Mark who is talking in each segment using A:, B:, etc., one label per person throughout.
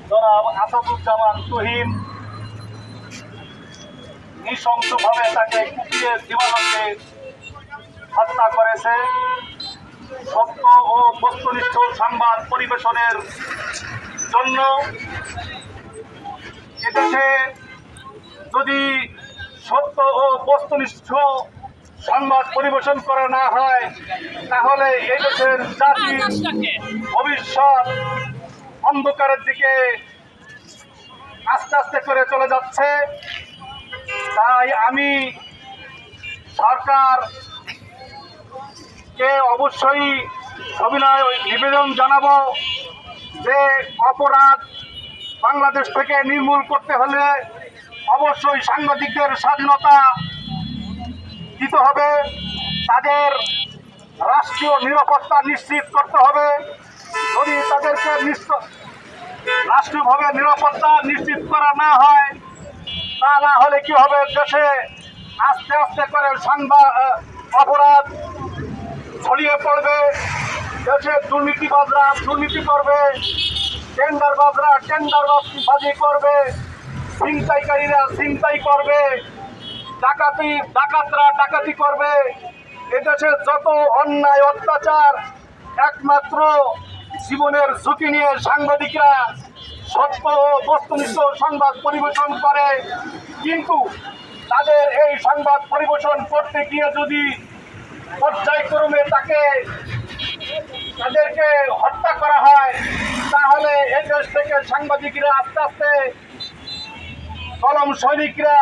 A: জনাব আসাদুজ্জামান তুহিন নৃশংসভাবে তাকে কুপিয়ে দিবালোকে হত্যা করেছে। সত্য ও বস্তুনিষ্ঠ সংবাদ পরিবেশনের জন্য এদেশে যদি সত্য ও বস্তুনিষ্ঠ সংবাদ পরিবেশন করা না হয় তাহলে এই দেশের জাতির ভবিষ্যৎ অন্ধকারের দিকে আস্তে আস্তে করে চলে যাচ্ছে। তাই আমি সরকারকে অবশ্যই সবিনয় নিবেদন জানাবো যে অপরাধ বাংলাদেশ থেকে নির্মূল করতে হলে অবশ্যই সাংবাদিকদের স্বাধীনতা দিতে হবে, তাদের রাষ্ট্রীয় নিরাপত্তা নিশ্চিত করতে হবে। যদি তাদেরকে রাষ্ট্রীয়ভাবে নিরাপত্তা নিশ্চিত করা না হয় তা না হলে কি হবে, দেশে আস্তে আস্তে করে অপরাধ ছড়িয়ে পড়বে, দেশে দুর্নীতিবাজরা দুর্নীতি করবে, টেন্ডারবাজরা টেন্ডারবাজি করবে, ছিনতাইকারীরা ছিনতাই করবে, ডাকাতরা ডাকাতি করবে। এদেশে যত অন্যায় অত্যাচার একমাত্র জীবনের ঝুঁকি নিয়ে সাংবাদিকরা সত্য ও বস্তুনিষ্ঠ সংবাদ পরিবেশন করে, কিন্তু তাদের এই সংবাদ পরিবেশন করতে গিয়ে যদি পর্যায়ক্রমে তাদেরকে হত্যা করা হয় তাহলে এই দেশ থেকে সাংবাদিকরা আস্তে আস্তে কলম সৈনিকরা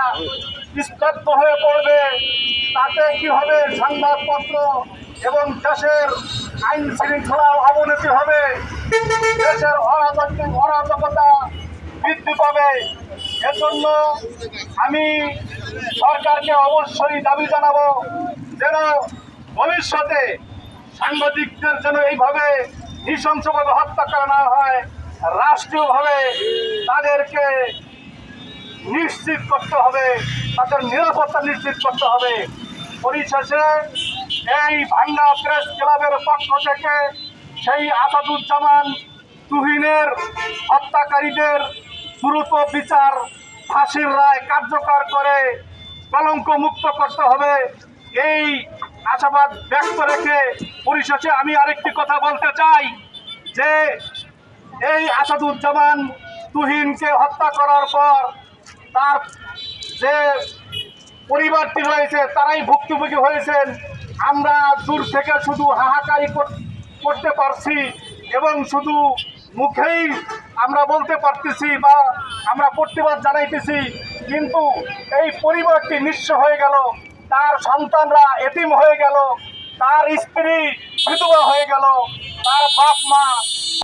A: স্তব্ধ হয়ে পড়বে। তাতে কি হবে, সংবাদপত্র এবং দেশের আইন শৃঙ্খলার অবনতি হবে, দেশের অরাজকতা বৃদ্ধি পাবে। এজন্য আমি সরকারকে অবশ্যই দাবি জানাবো যেন ভবিষ্যতে সাংবাদিকদের যেন এইভাবে নৃশংসভাবে হত্যা করা না হয়, রাষ্ট্রীয়ভাবে তাদেরকে নিশ্চিত করতে হবে, তাদের নিরাপত্তা নিশ্চিত করতে হবে। পরিশেষে এই ভাঙ্গা প্রেস ক্লাবের পক্ষ থেকে সেই আসাদুজ্জামান তুহিনের হত্যাকারীদের দ্রুত বিচার, ফাঁসির রায় কার্যকর করে কলঙ্ক মুক্ত করতে হবে, এই আশাবাদ ব্যক্ত রেখে পরিশেষে আমি আরেকটি কথা বলতে চাই যে এই আসাদুজ্জামান তুহিনকে হত্যা করার পর তার যে পরিবারটি রয়েছে তারাই ভুক্তভোগী হয়েছেন। আমরা দূর থেকে শুধু হাহাকারি করতে পারছি এবং শুধু মুখেই আমরা বলতে পারতেছি বা আমরা প্রতিবাদ জানাইতেছি, কিন্তু এই পরিবারটি নিঃস্ব হয়ে গেল, তার সন্তানরা এতিম হয়ে গেল, তার স্ত্রী বিধবা হয়ে গেল, তার বাপ মা